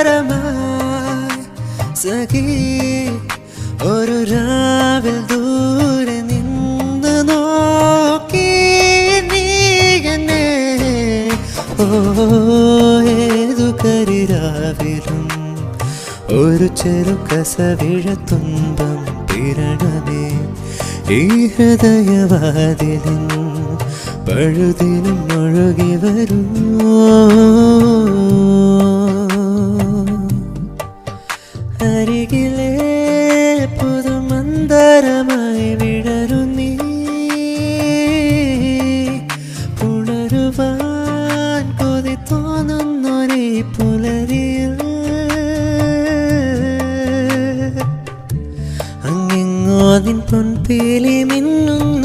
തെളിനീലവാനിലേകതാരമായി സഖി ഒരു രാവിൽ ദൂരെ നിന്ന് നോക്കി നീ എന്നെ ഏതു കരിരാവിലും ഒരു ചെറുകസവിഴ തുമ്പം പിരണമേ ഈ ഹൃദയവാതിലിൻ പഴുതിലും ഒഴുകി വരൂ അരികിലെ പുതുമന്ദരമായി വിടരു നീ ഉണരുവാൻ കൊതി തോന്നുന്നൊരേ പുലരിയിൽ അങ്ങെങ്ങോ നിൻ പൊൻപേലി മിന്നുന്നു